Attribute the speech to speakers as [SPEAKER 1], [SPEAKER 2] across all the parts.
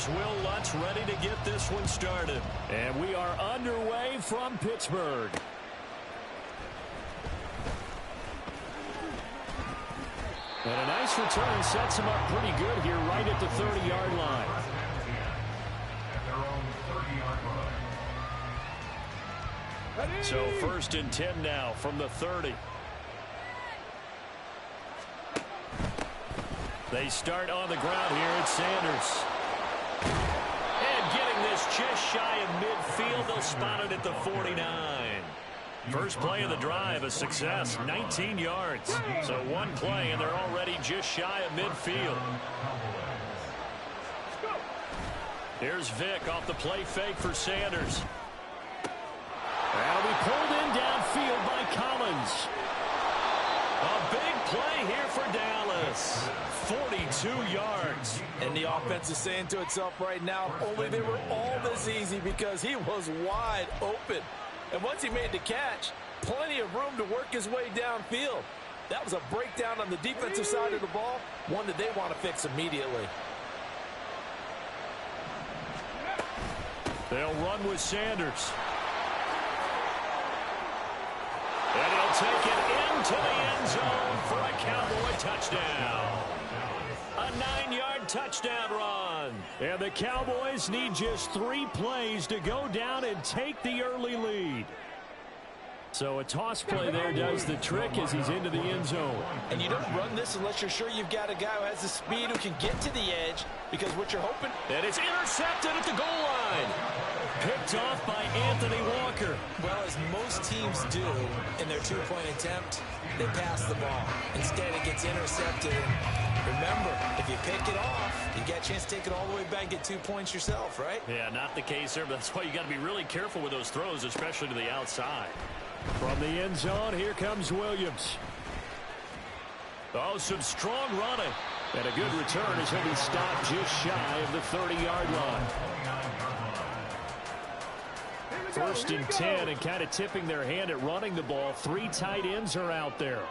[SPEAKER 1] Here's Will Lutz ready to get this one started. And we are underway from Pittsburgh. And a nice return sets him up pretty good here right at the 30-yard line. So 1st and 10 now from the 30. They start on the ground here at Sanders. And getting this just shy of midfield. They'll spot it at the 49. First play of the drive, a success, 19 yards. So one play, and they're already just shy of midfield. Here's Vick off the play fake for Sanders. That'll be pulled in downfield by Collins. A big play here for Dallas. 42 yards.
[SPEAKER 2] And the offense is saying to itself right now, only they were all this easy because he was wide open. And once he made the catch, plenty of room to work his way downfield. That was a breakdown on the defensive side of the ball, one that they want to fix immediately.
[SPEAKER 1] They'll run with Sanders. And he'll take it into the end zone for a Cowboy touchdown. A 9-yard touchdown run. And the Cowboys need just 3 plays to go down and take the early lead. So a toss play there does the trick as he's into the end zone.
[SPEAKER 2] And you don't run this unless you're sure you've got a guy who has the speed who can get to the edge, because what you're hoping...
[SPEAKER 1] And it's intercepted at the goal line. Picked off by Anthony Walker.
[SPEAKER 3] Well, as most teams do in their 2-point attempt, they pass the ball. Instead, it gets intercepted. Remember, if you pick it off, you get a chance to take it all the way back and get 2 points yourself, right?
[SPEAKER 1] Yeah, not the case there, but that's why you got to be really careful with those throws, especially to the outside. From the end zone, here comes Williams. Oh, some strong running. And a good return as he'll be stopped just shy of the 30-yard line. 1st and 10, and kind of tipping their hand at running the ball. 3 tight ends are out there.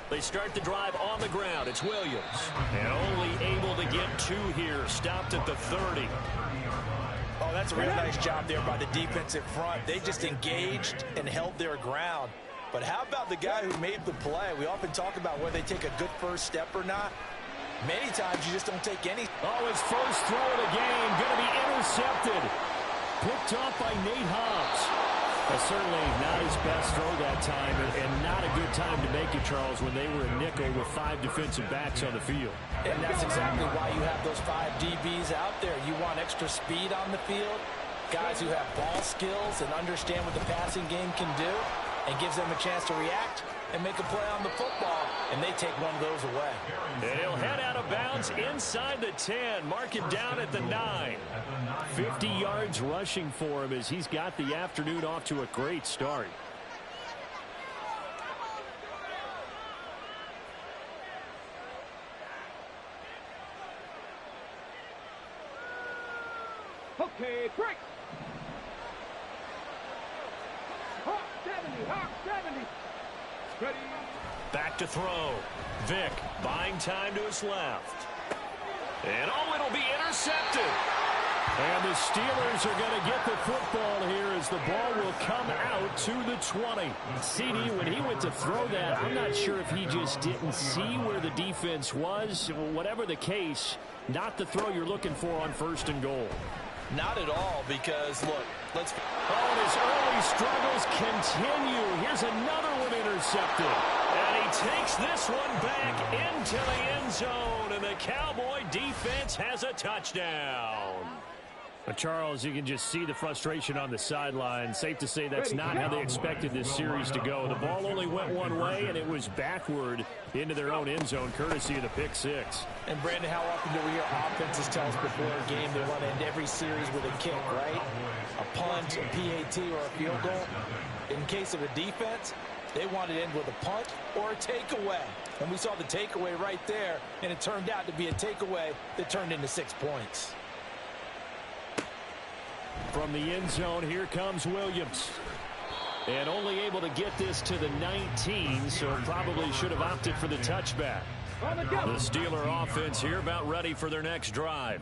[SPEAKER 1] They start the drive on the ground. It's Williams. And only able to get 2 here. Stopped at the 30.
[SPEAKER 2] Oh, that's a real nice job there by the defensive front. They just engaged and held their ground. But how about the guy who made the play? We often talk about whether they take a good first step or not. Many times you just don't take any.
[SPEAKER 1] Oh, his first throw of the game going to be intercepted. Picked off by Nate Hobbs. Certainly not his best throw that time, and not a good time to make it, Charles, when they were a nickel with 5 defensive backs on the field.
[SPEAKER 2] And that's exactly why you have those 5 DBs out there. You want extra speed on the field, guys who have ball skills and understand what the passing game can do, and gives them a chance to react and make a play on the football, and they take one of those away.
[SPEAKER 1] And he'll head out of bounds inside the 10, mark him down at the 9. 50 yards rushing for him as he's got the afternoon off to a great start.
[SPEAKER 4] Okay, break. Hawk 70, Hawk 70. Ready.
[SPEAKER 1] Back to throw. Vick buying time to his left. And oh, it'll be intercepted. And the Steelers are going to get the football here as the ball will come out to the 20. CD, when he went to throw that, I'm not sure if he just didn't see where the defense was. Whatever the case, not the throw you're looking for on 1st and goal.
[SPEAKER 2] Not at all, because, look, let's...
[SPEAKER 1] Oh, his early struggles continue. Here's another one intercepted. And he takes this one back into the end zone, and the Cowboy defense has a touchdown. But Charles, you can just see the frustration on the sideline. Safe to say that's not how they expected this series to go. The ball only went one way, and it was backward into their own end zone, courtesy of the pick 6.
[SPEAKER 2] And, Brandon, how often do we hear offenses tell us before a game they want to end every series with a kick, right? A punt, a PAT, or a field goal. In case of a defense, they want to end with a punt or a takeaway. And we saw the takeaway right there, and it turned out to be a takeaway that turned into 6 points.
[SPEAKER 1] From the end zone, here comes Williams. And only able to get this to the 19, so probably should have opted for the touchback.
[SPEAKER 4] On the go.
[SPEAKER 1] The Steeler offense here about ready for their next drive.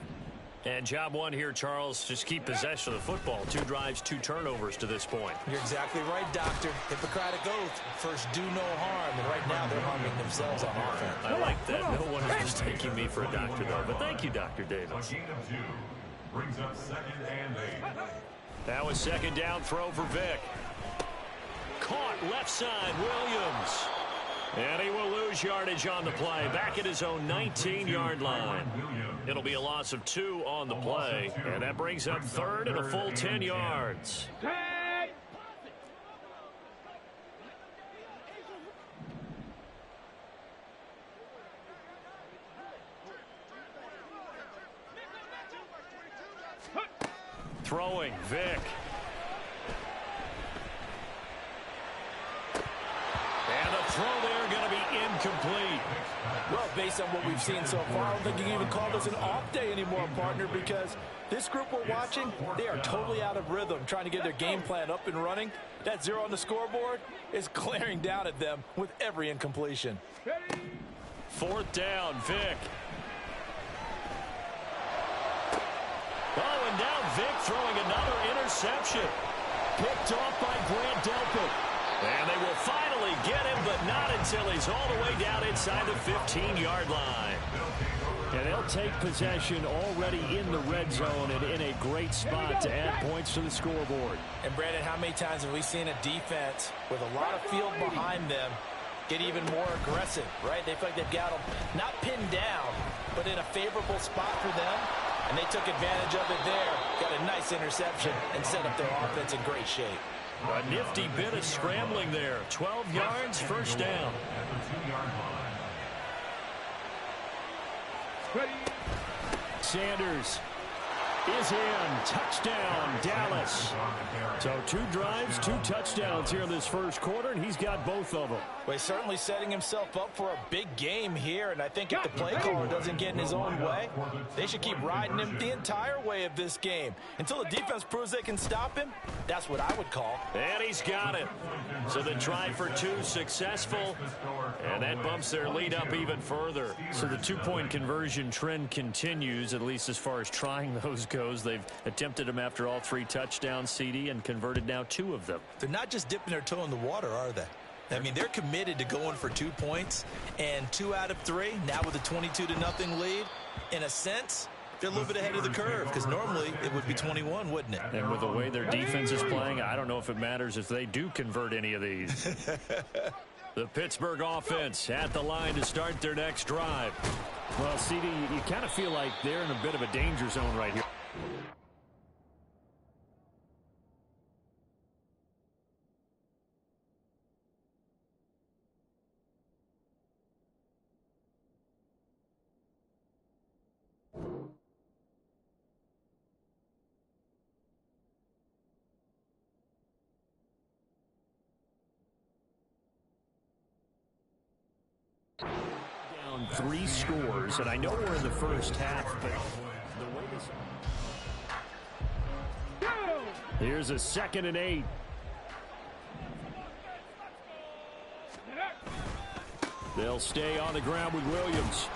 [SPEAKER 1] And job one here, Charles, just keep possession of the football. 2 drives, 2 turnovers to this point.
[SPEAKER 3] You're exactly right, Doctor. Hippocratic oath. First, do no harm. And right now, they're harming themselves on offense.
[SPEAKER 1] I like that. No one is mistaking me for a doctor, though. But thank you, Dr. Davis.
[SPEAKER 5] Brings up 2nd and 8.
[SPEAKER 1] That was 2nd down throw for Vic. Caught left side, Williams. And he will lose yardage on the play. Back at his own 19-yard line. It'll be a loss of 2 on the play. And that brings up 3rd and a full 10 yards. Throwing, Vic. And the throw there going to be incomplete.
[SPEAKER 2] Well, based on what we've seen so far, I don't think you can even call this an off day anymore, partner, because this group we're watching, they are totally out of rhythm, trying to get their game plan up and running. That 0 on the scoreboard is glaring down at them with every incompletion.
[SPEAKER 1] 4th down, Vic. Oh, and now Vic throwing another interception. Picked off by Grant Delpit. And they will finally get him, but not until he's all the way down inside the 15-yard line. And they'll take possession already in the red zone and in a great spot to add points to the scoreboard.
[SPEAKER 2] And, Brandon, how many times have we seen a defense with a lot of field behind them get even more aggressive, right? They feel like they've got them not pinned down, but in a favorable spot for them. And they took advantage of it there. Got a nice interception and set up their offense in great shape.
[SPEAKER 1] A nifty bit of scrambling there. 12 yards, 1st down. Sanders is in. Touchdown, Dallas. So 2 drives, 2 touchdowns here in this first quarter, and he's got both of them.
[SPEAKER 2] Well, he's certainly setting himself up for a big game here, and I think if the play caller doesn't get in his own way, they should keep riding him the entire way of this game. Until the defense proves they can stop him, that's what I would call.
[SPEAKER 1] And he's got it. So the try for 2 successful, and that bumps their lead up even further. So the 2-point conversion trend continues, at least as far as trying those goes. They've attempted them after all 3 touchdowns, CD, and converted now 2 of them.
[SPEAKER 3] They're not just dipping their toe in the water, are they? I mean, they're committed to going for 2 points, and 2 out of 3, now with a 22-0 lead. In a sense, they're a little bit ahead of the curve, because normally it would be 21, wouldn't it?
[SPEAKER 1] And with the way their defense is playing, I don't know if it matters if they do convert any of these. The Pittsburgh offense at the line to start their next drive. Well, CD, you kind of feel like they're in a bit of a danger zone right here. Down 3 scores, and I know we're in the first half, but the way this... Here's a 2nd and 8. They'll stay on the ground with Williams.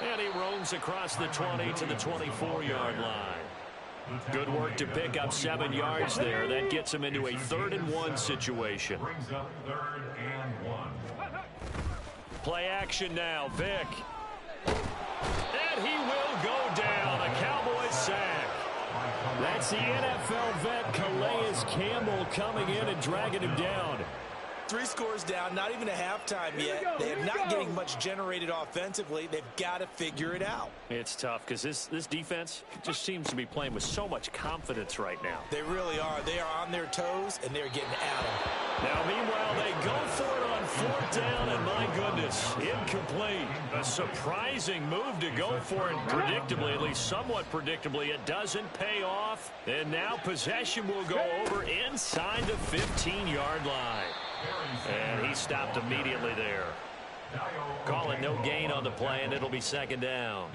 [SPEAKER 1] And he roams across the 20 to the 24-yard line. Good work to pick up 7 yards there. That gets him into a 3rd and 1 situation.
[SPEAKER 5] Brings up 3rd and 1.
[SPEAKER 1] Play action now, Vic. And he will go down. A Cowboys sack. That's the NFL vet Calais Campbell coming in and dragging him down.
[SPEAKER 3] 3 scores down, not even a halftime yet. They are not getting much generated offensively. They've got to figure it out.
[SPEAKER 1] It's tough because this defense just seems to be playing with so much confidence right now.
[SPEAKER 3] They really are. They are on their toes, and they're getting at them.
[SPEAKER 1] Now, meanwhile, they go for it on 4th down, and my goodness, incomplete. A surprising move to go for it predictably, at least somewhat predictably. It doesn't pay off, and now possession will go over inside the 15-yard line. And he stopped immediately there. Call it no gain on the play, and it'll be 2nd down.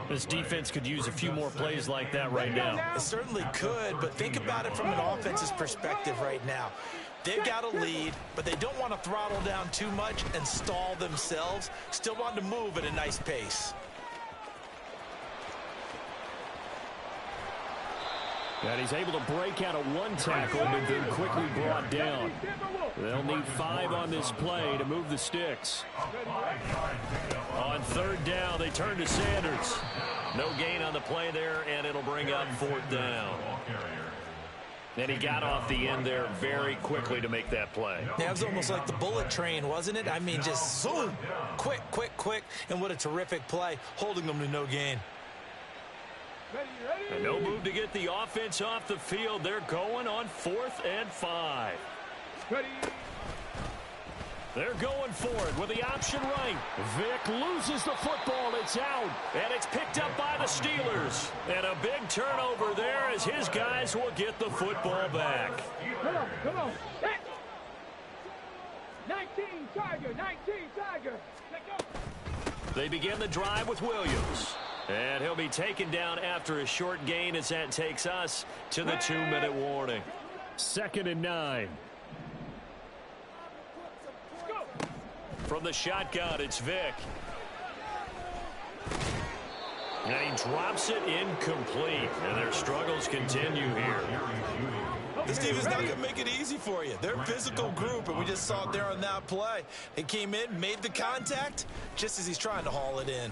[SPEAKER 1] This defense could use a few more plays like that right now.
[SPEAKER 3] It certainly could, but think about it from an offense's perspective right now.
[SPEAKER 2] They've got a lead, but they don't want to throttle down too much and stall themselves. Still want to move at a nice pace.
[SPEAKER 1] And he's able to break out of one tackle, but then quickly brought down. They'll need 5 on this play to move the sticks. On 3rd down, they turn to Sanders. No gain on the play there, and it'll bring up 4th down. And he got off the end there very quickly to make that play.
[SPEAKER 2] That was almost like the bullet train, wasn't it? I mean, just zoom, quick, quick, quick, and what a terrific play, holding them to no gain.
[SPEAKER 1] And no move to get the offense off the field. They're going on 4th and 5. They're going for it with the option right. Vic loses the football. It's out. And it's picked up by the Steelers. And a big turnover there as his guys will get the football back.
[SPEAKER 4] Come on. 19 Tiger, 19 Tiger. Let go.
[SPEAKER 1] They begin the drive with Williams. And he'll be taken down after a short gain as that takes us to the 2-minute warning. 2nd and 9. From the shotgun, it's Vic. And he drops it incomplete. And their struggles continue here.
[SPEAKER 2] This team is not going to make it easy for you. They're a physical group, and we just saw it there on that play. They came in, made the contact, just as he's trying to haul it in.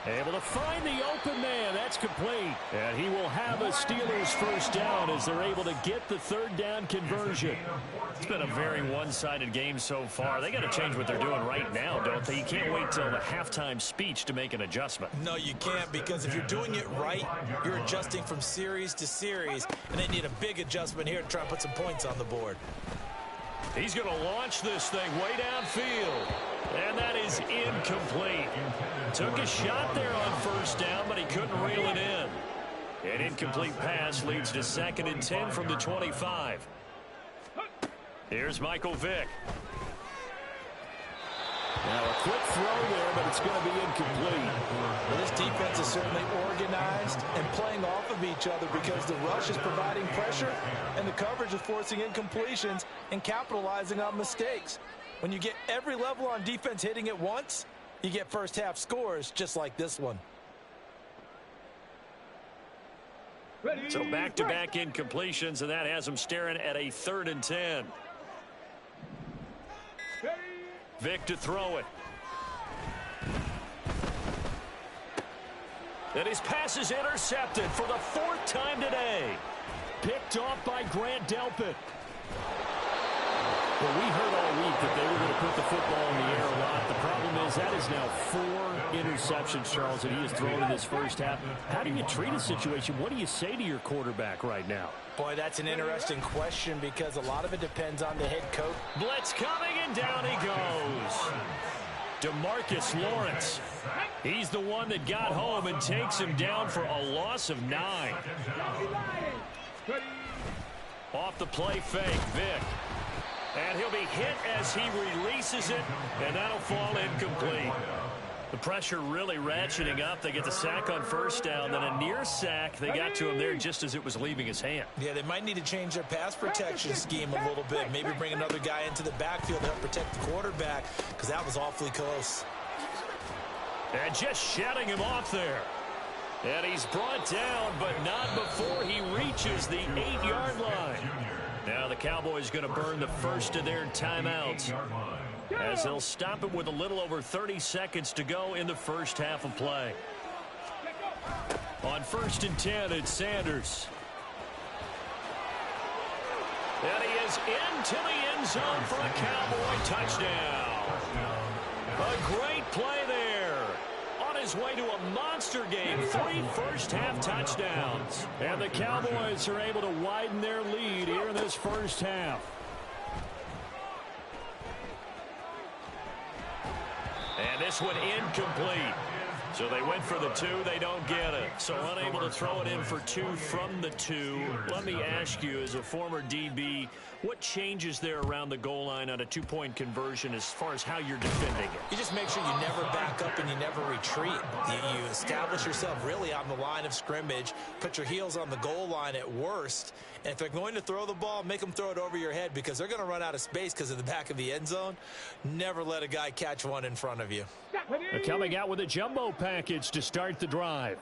[SPEAKER 1] Able to find the open man. That's complete. And he will have a Steelers 1st down as they're able to get the 3rd down conversion. It's been a very one-sided game so far. They got to change what they're doing right now, don't they? You can't wait till the halftime speech to make an adjustment.
[SPEAKER 2] No, you can't, because if you're doing it right, you're adjusting from series to series, and they need a big adjustment here to try and put some points on the board.
[SPEAKER 1] He's going to launch this thing way downfield. And that is incomplete. Took a shot there on 1st down, but he couldn't reel it in. An incomplete pass leads to 2nd and 10 from the 25. Here's Michael Vick. Now a quick throw there, but it's going to be incomplete.
[SPEAKER 2] Well, this defense is certainly organized and playing off of each other because the rush is providing pressure and the coverage is forcing incompletions and capitalizing on mistakes. When you get every level on defense hitting at once, you get 1st half scores just like this one.
[SPEAKER 1] So back-to-back incompletions, and that has them staring at a 3rd and 10. Vic to throw it. And his pass is intercepted for the 4th time today. Picked off by Grant Delpit. Well, we heard all week that they were going to put the football in the air a lot. The problem is that is now 4 interceptions, Charles, that he has thrown in this 1st half. How do you treat a situation? What do you say to your quarterback right now?
[SPEAKER 2] Boy, that's an interesting question because a lot of it depends on the head coach.
[SPEAKER 1] Blitz coming, and down he goes. DeMarcus Lawrence. He's the one that got home and takes him down for a loss of 9. Off the play fake, Vic. And he'll be hit as he releases it, and that'll fall incomplete. The pressure really ratcheting up. They get the sack on 1st down, then a near sack. They got to him there just as it was leaving his hand.
[SPEAKER 2] Yeah, they might need to change their pass protection scheme a little bit. Maybe bring another guy into the backfield to help protect the quarterback, because that was awfully close.
[SPEAKER 1] And just shutting him off there. And he's brought down, but not before he reaches the 8-yard line. Now the Cowboys going to burn the first of their timeouts as they'll stop it with a little over 30 seconds to go in the 1st half of play. On 1st and 10, it's Sanders. And he is into the end zone for a Cowboy touchdown. A great play there. On his way to a monster game, 3 first-half touchdowns. And the Cowboys are able to widen their lead here in this 1st half. And this one incomplete. So they went for the 2, they don't get it. So unable to throw it in for 2 from the 2. Let me ask you, as a former DB, What changes there around the goal line on a two-point conversion as far as how you're defending it?
[SPEAKER 3] You just make sure you never back up and you never retreat. You establish yourself really on the line of scrimmage, put your heels on the goal line at worst, and if they're going to throw the ball, make them throw it over your head because they're going to run out of space because of the back of the end zone. Never let a guy catch one in front of you.
[SPEAKER 1] They're coming out with a jumbo package to start the drive.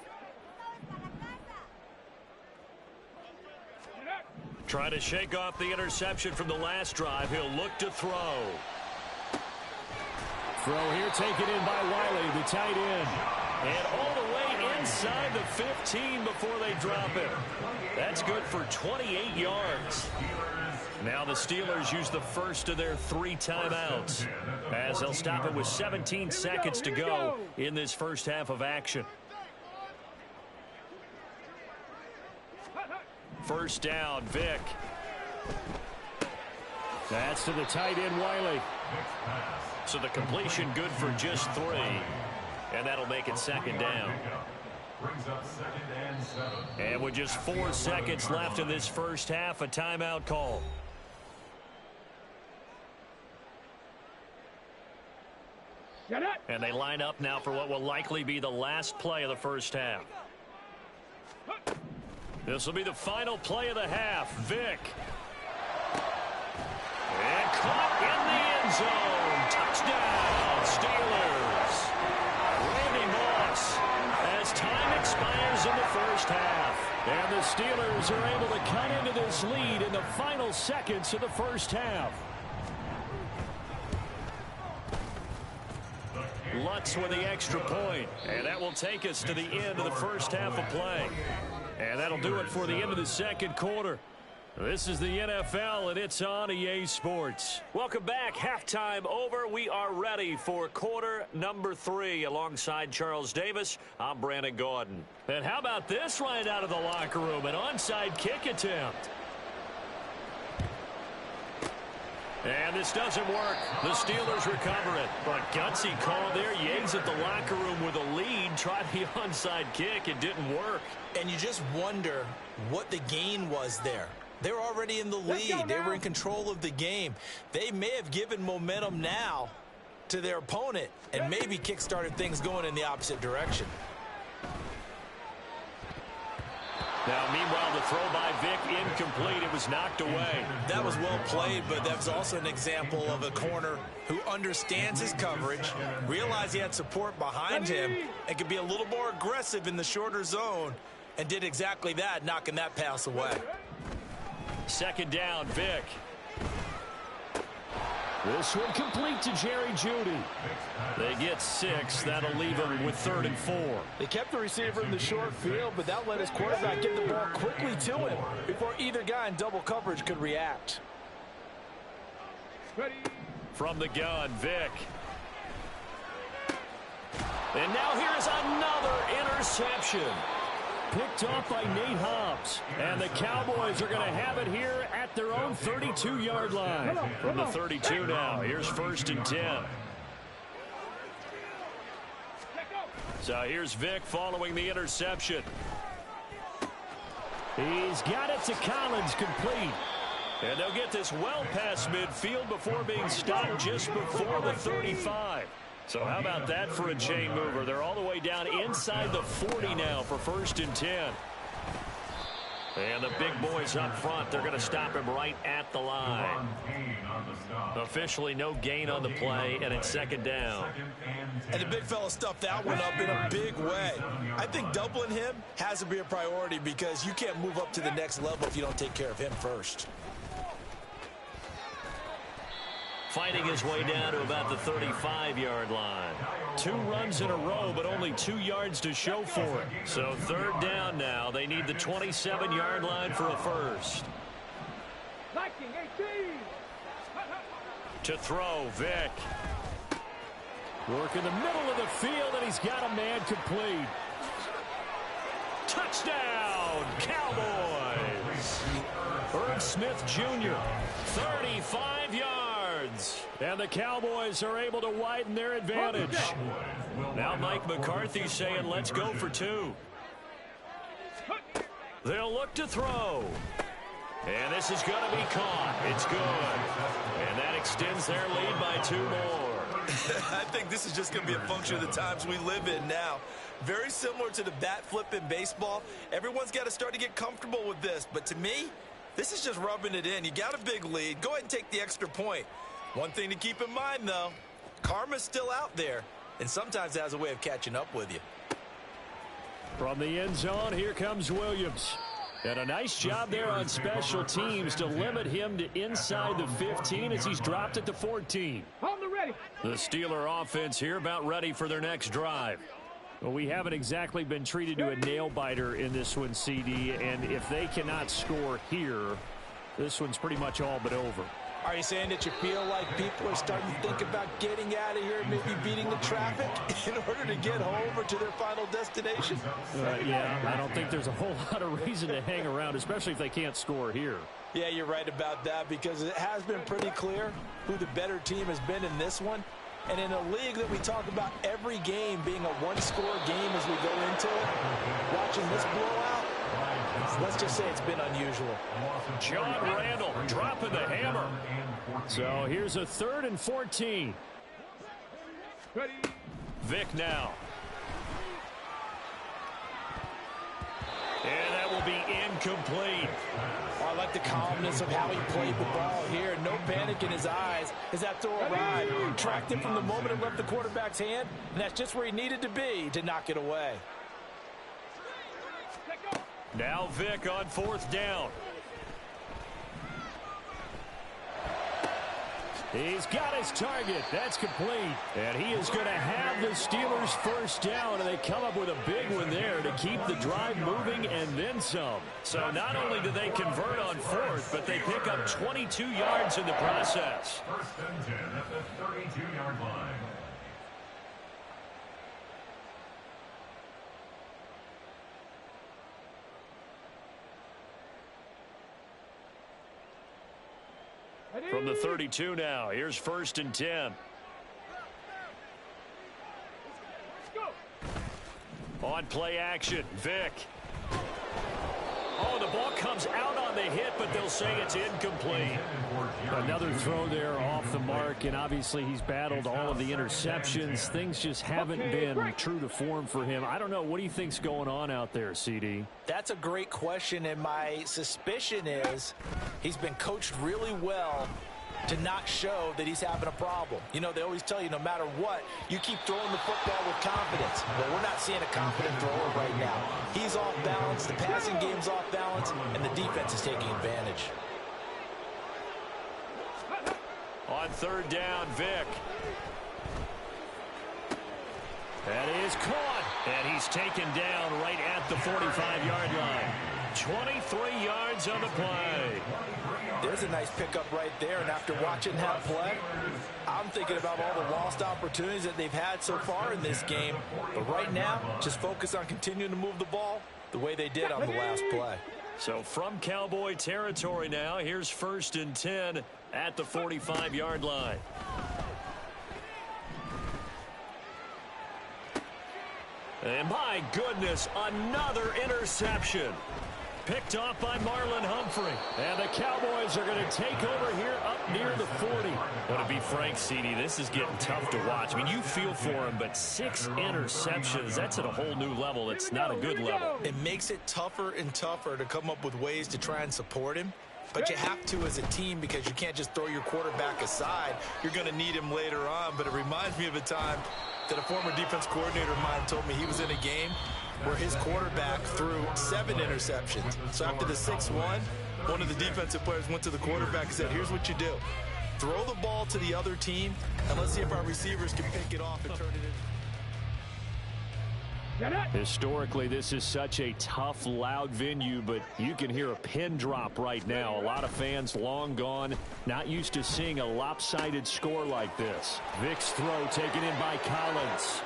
[SPEAKER 1] Trying to shake off the interception from the last drive. He'll look to throw. Throw here taken in by Wiley, the tight end. And all the way inside the 15 before they drop it. That's good for 28 yards. Now the Steelers use the first of their 3 timeouts as they'll stop it with 17 seconds to go in this first half of action. First down, Vick. That's to the tight end, Wiley. So the completion good for just 3. And that'll make it second down. And with just 4 seconds left in this first half, a timeout call. And they line up now for what will likely be the last play of the first half. This will be the final play of the half. Vick. And caught in the end zone. Touchdown, Steelers. Randy Moss as time expires in the first half. And the Steelers are able to cut into this lead in the final seconds of the first half. Lutz with the extra point. And that will take us to the end of the first half of play. And that'll do it for the end of the second quarter. This is the NFL, and it's on EA Sports. Welcome back. Halftime over. We are ready for quarter number 3. Alongside Charles Davis, I'm Brandon Gaudin. And how about this right out of the locker room? An onside kick attempt. And this doesn't work. The Steelers recover it. But gutsy call there. Yates at the locker room with a lead. Tried the onside kick. It didn't work.
[SPEAKER 3] And you just wonder what the gain was there. They were already in the lead. They were in control of the game. They may have given momentum now to their opponent and maybe kick-started things going in the opposite direction.
[SPEAKER 1] Now, meanwhile, the throw by Vick incomplete. It was knocked away.
[SPEAKER 3] That was well played, but that was also an example of a corner who understands his coverage, realized he had support behind him, and could be a little more aggressive in the shorter zone, and did exactly that, knocking that pass away.
[SPEAKER 1] Second down, Vick. This one complete to Jerry Jeudy. They get 6. That'll leave them with 3rd and 4.
[SPEAKER 2] They kept the receiver in the short field, but that let his quarterback get the ball quickly to him before either guy in double coverage could react.
[SPEAKER 1] From the gun, Vick. And now here's another interception. Picked off by Nate Hobbs. And the Cowboys are going to have it here at their own 32-yard line. From the 32 now, here's 1st and 10. So here's Vick following the interception. He's got it to Collins, complete. And they'll get this well past midfield before being stopped just before the 35. So how about that for a chain mover? They're all the way down inside the 40 now for 1st and 10. And the big boys up front, they're going to stop him right at the line. Officially no gain on the play, and it's 2nd down.
[SPEAKER 3] And the big fella stuffed that one up in a big way. I think doubling him has to be a priority because you can't move up to the next level if you don't take care of him first.
[SPEAKER 1] Fighting his way down to about the 35-yard line. 2 runs in a row, but only 2 yards to show for it. So 3rd down now. They need the 27-yard line for a first. To throw, Vick. Work in the middle of the field, and he's got a man complete. Touchdown, Cowboys! Irv Smith Jr., 35 yards. And the Cowboys are able to widen their advantage. Now Mike McCarthy saying, let's go for 2. They'll look to throw. And this is going to be caught. It's good. And that extends their lead by 2 more.
[SPEAKER 3] I think this is just going to be a function of the times we live in now. Very similar to the bat flip in baseball. Everyone's got to start to get comfortable with this. But to me, this is just rubbing it in. You got a big lead. Go ahead and take the extra point. One thing to keep in mind, though, karma's still out there, and sometimes it has a way of catching up with you.
[SPEAKER 1] From the end zone, here comes Williams. And a nice job there on special teams to limit him to inside the 15 as he's dropped at the 14.
[SPEAKER 4] Hold the ready.
[SPEAKER 1] The Steeler offense here about ready for their next drive. Well, we haven't exactly been treated to a nail-biter in this one, CD, and if they cannot score here, this one's pretty much all but over.
[SPEAKER 2] Are you saying that you feel like people are starting to think about getting out of here, maybe beating the traffic in order to get home or to their final destination?
[SPEAKER 1] Yeah, I don't think there's a whole lot of reason to hang around, especially if they can't score here.
[SPEAKER 2] Yeah, you're right about that because it has been pretty clear who the better team has been in this one. And in a league that we talk about every game being a one-score game as we go into it, watching this blowout, let's just say it's been unusual.
[SPEAKER 1] John Randall dropping the hammer. So here's a 3rd and 14.
[SPEAKER 4] Ready.
[SPEAKER 1] Vic now. And that will be incomplete.
[SPEAKER 2] Oh, I like the calmness of how he played the ball here. No panic in his eyes as that throw arrived. Tracked him from the moment it left the quarterback's hand, and that's just where he needed to be to knock it away.
[SPEAKER 1] Now Vic on 4th down. He's got his target. That's complete. And he is going to have the Steelers' 1st down, and they come up with a big one there to keep the drive moving and then some. So not only do they convert on 4th, but they pick up 22 yards in the process.
[SPEAKER 5] 1st and 10 at the 32-yard line.
[SPEAKER 1] From the 32 now, here's 1st and 10. On play action, Vic. Oh, the ball comes out on the hit, but they'll say it's incomplete. Another throw there off the mark, and obviously he's battled all of the interceptions. Things just haven't been true to form for him. I don't know. What do you think's going on out there, CD?
[SPEAKER 2] That's a great question, and my suspicion is he's been coached really well to not show that he's having a problem. You know, they always tell you no matter what, you keep throwing the football with confidence. But we're not seeing a confident thrower right now. He's off balance, the passing game's off balance, and the defense is taking advantage.
[SPEAKER 1] On 3rd down, Vic. That is caught, and he's taken down right at the 45-yard line. 23 yards on the play.
[SPEAKER 2] There's a nice pickup right there, and after watching that play, I'm thinking about all the lost opportunities that they've had so far in this game. But right now, just focus on continuing to move the ball the way they did on the last play.
[SPEAKER 1] So from Cowboy territory now, here's 1st and 10 at the 45-yard line. And my goodness, another interception. Picked off by Marlon Humphrey. And the Cowboys are going to take over here up near the 40. Well, to be frank, CD, this is getting tough to watch. I mean, you feel for him, but 6 interceptions, that's at a whole new level. It's not a good level.
[SPEAKER 3] It makes it tougher and tougher to come up with ways to try and support him. But you have to as a team because you can't just throw your quarterback aside. You're going to need him later on. But it reminds me of a time that a former defense coordinator of mine told me he was in a game where his quarterback threw 7 interceptions. So after the 6-1, one of the defensive players went to the quarterback and said, here's what you do. Throw the ball to the other team, and let's see if our receivers can pick it off and turn it in.
[SPEAKER 1] Historically, this is such a tough, loud venue, but you can hear a pin drop right now. A lot of fans long gone, not used to seeing a lopsided score like this. Vic's throw taken in by Collins.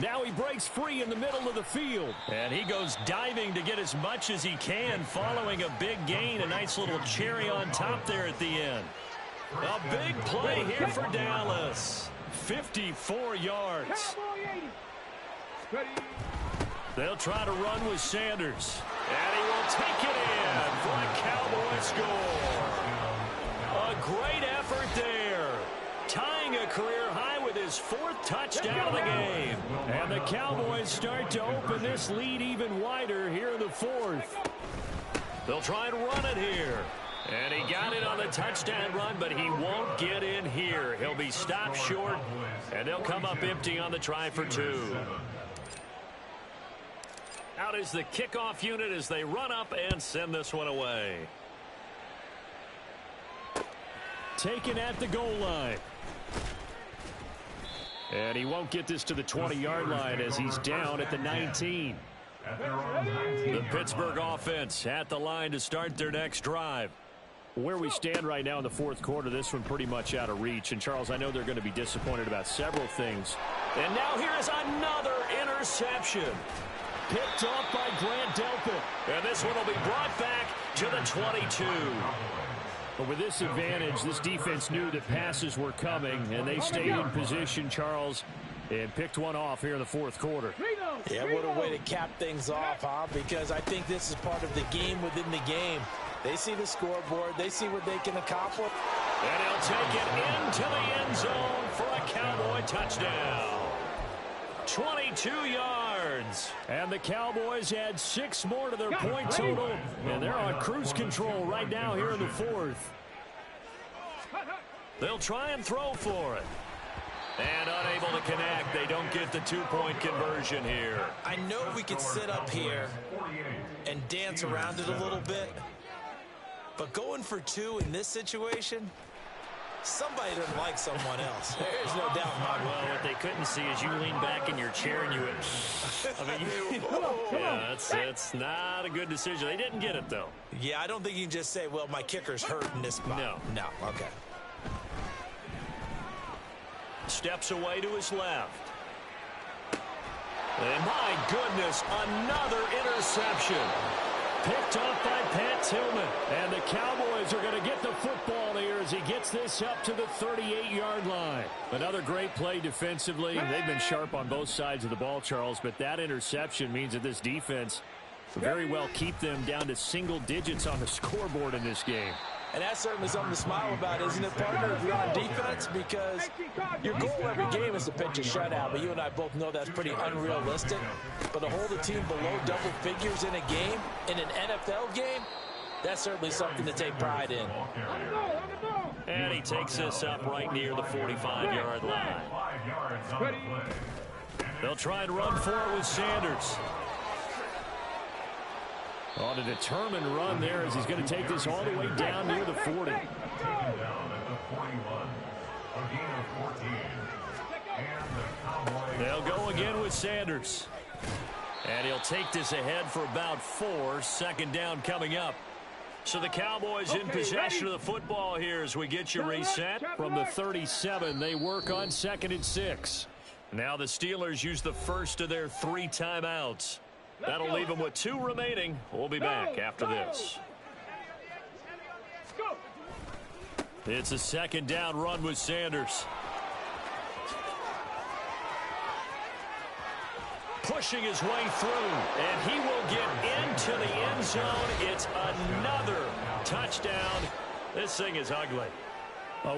[SPEAKER 1] Now he breaks free in the middle of the field. And he goes diving to get as much as he can following a big gain. A nice little cherry on top there at the end. A big play here for Dallas. 54 yards. They'll try to run with Sanders. And he will take it in for a Cowboy score. A great effort there. Tying a career high with his 4th touchdown of the game. And the Cowboys start to open this lead even wider here in the 4th. They'll try and run it here. And he got it on the touchdown run, but he won't get in here. He'll be stopped short, and they'll come up empty on the try for 2. Out is the kickoff unit as they run up and send this one away. Taken at the goal line. And he won't get this to the 20-yard line as he's down at the 19. The Pittsburgh offense at the line to start their next drive. Where we stand right now in the 4th quarter, this one pretty much out of reach. And, Charles, I know they're going to be disappointed about several things. And now here is another interception. Picked off by Grant Delpit. And this one will be brought back to the 22. But with this advantage, this defense knew that passes were coming, and they stayed in position, Charles, and picked one off here in the 4th quarter.
[SPEAKER 2] Yeah, what a way to cap things off, huh? Because I think this is part of the game within the game. They see the scoreboard. They see what they can accomplish.
[SPEAKER 1] And he'll take it into the end zone for a Cowboy touchdown. 22 yards. And the Cowboys add 6 more to their point total. And they're on cruise control right now here in the 4th. They'll try and throw for it. And unable to connect. They don't get the 2-point conversion here.
[SPEAKER 3] I know we could sit up here and dance around it a little bit. But going for 2 in this situation, somebody doesn't like someone else. There's no doubt in my mind.
[SPEAKER 1] Well, what they couldn't see is you lean back in your chair and you went, I mean, yeah, that's not a good decision. They didn't get it, though.
[SPEAKER 3] Yeah, I don't think you can just say, well, my kicker's hurt in this spot. No, okay.
[SPEAKER 1] Steps away to his left. And my goodness, another interception. Picked off by Pat Tillman. And the Cowboys are going to get the football here as he gets this up to the 38-yard line. Another great play defensively. They've been sharp on both sides of the ball, Charles, but that interception means that this defense very well keep them down to single digits on the scoreboard in this game.
[SPEAKER 2] And that's certainly something to smile about, isn't it, partner, if you're on defense? Because your goal every game is to pitch a shutout, but you and I both know that's pretty unrealistic. But to hold a team below double figures in a game, in an NFL game, that's certainly something to take pride in.
[SPEAKER 1] And he takes this up right near the 45-yard line. They'll try and run for it with Sanders. On a determined run there as he's going to take this all the way down near the 40. They'll go again with Sanders. And he'll take this ahead for about 4. Second down coming up. So the Cowboys in possession of the football here as we get you reset. From the 37, they work on 2nd and 6. Now the Steelers use the first of their 3 timeouts. That'll leave them with 2 remaining. We'll be back after this. It's a 2nd down run with Sanders. Pushing his way through, and he will get into the end zone. It's another touchdown. This thing is ugly.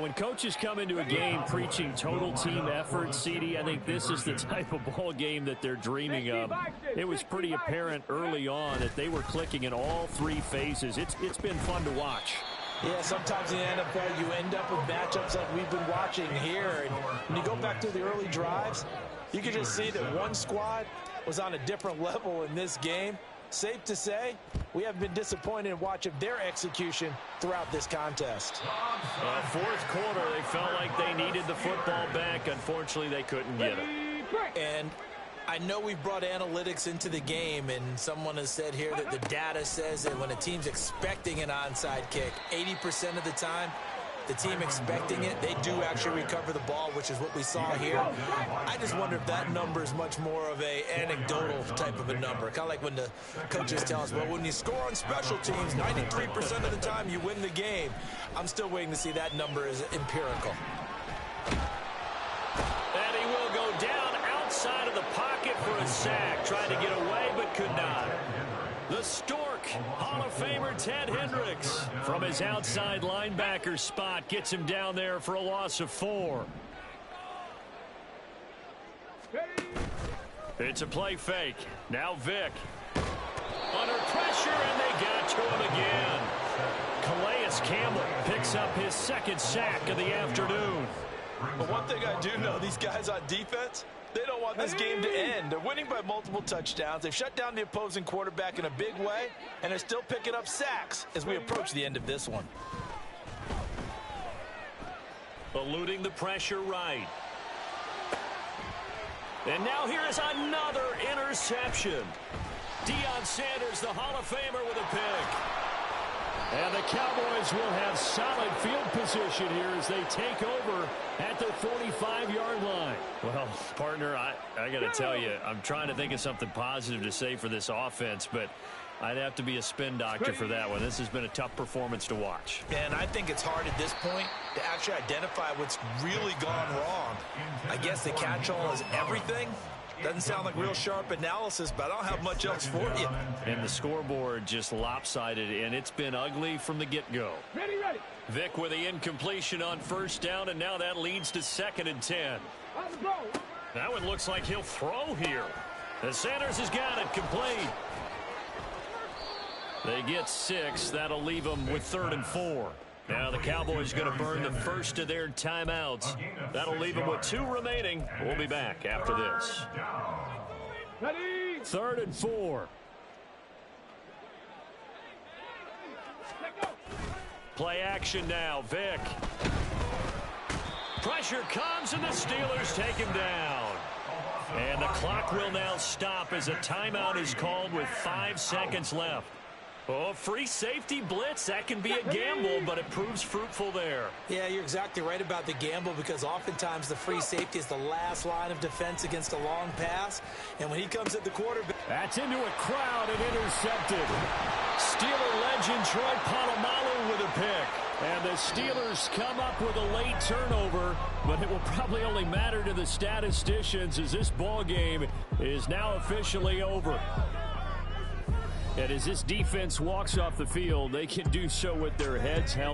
[SPEAKER 1] When coaches come into a game preaching total team effort, CD, I think this is the type of ball game that they're dreaming of. It was pretty apparent early on that they were clicking in all 3 phases. It's been fun to watch.
[SPEAKER 2] Yeah, sometimes in the NFL you end up with matchups like we've been watching here. And when you go back to the early drives, you can just see that one squad was on a different level in this game. Safe to say, we have been disappointed in watching their execution throughout this contest.
[SPEAKER 1] 4th quarter, they felt like they needed the football back. Unfortunately, they couldn't get it.
[SPEAKER 3] And I know we've brought analytics into the game, and someone has said here that the data says that when a team's expecting an onside kick, 80% of the time, the team expecting it, they do actually recover the ball, which is what we saw here. I just wonder if that number is much more of a anecdotal type of a number. Kind of like when the coaches tell us, well, when you score on special teams, 93% of the time you win the game. I'm still waiting to see that number is empirical.
[SPEAKER 1] And he will go down outside of the pocket for a sack. Tried to get away, but could not. The Stork, Hall of Famer Ted Hendricks, from his outside linebacker spot, gets him down there for a loss of 4. It's a play fake. Now Vic. Under pressure, and they got to him again. Calais Campbell picks up his second sack of the afternoon.
[SPEAKER 2] But one thing I do know, these guys on defense, they don't want this game to end. They're winning by multiple touchdowns. They've shut down the opposing quarterback in a big way, and they're still picking up sacks as we approach the end of this one.
[SPEAKER 1] Eluding the pressure right. And now here is another interception. Deion Sanders, the Hall of Famer, with a pick. And the Cowboys will have solid field position here as they take over at the 45-yard line.
[SPEAKER 6] Well, partner, I got to tell you, I'm trying to think of something positive to say for this offense, but I'd have to be a spin doctor for that one. This has been a tough performance to watch.
[SPEAKER 2] And I think it's hard at this point to actually identify what's really gone wrong. I guess the catch-all is everything. Doesn't sound like real sharp analysis, but I don't have much else for you.
[SPEAKER 6] And the scoreboard just lopsided, and it's been ugly from the get-go.
[SPEAKER 4] Ready, ready.
[SPEAKER 1] Vic with the incompletion on first down, and now that leads to 2nd and 10.
[SPEAKER 4] On the roll.
[SPEAKER 1] That one looks like he'll throw here. And Sanders has got it complete. They get 6. That'll leave them with 3rd and 4. Now the Cowboys going to burn the first of their timeouts. That'll leave them with 2 remaining. We'll be back after this.
[SPEAKER 4] Ready.
[SPEAKER 1] 3rd and 4. Play action now. Vic. Pressure comes, and the Steelers take him down. And the clock will now stop as a timeout is called with 5 seconds left. Oh, free safety blitz. That can be a gamble, but it proves fruitful there.
[SPEAKER 3] Yeah, you're exactly right about the gamble, because oftentimes the free safety is the last line of defense against a long pass. And when he comes at the quarterback...
[SPEAKER 1] That's into a crowd and intercepted. Steeler legend Troy Polamalu with a pick. And the Steelers come up with a late turnover, but it will probably only matter to the statisticians as this ball game is now officially over. And as this defense walks off the field, they can do so with their heads held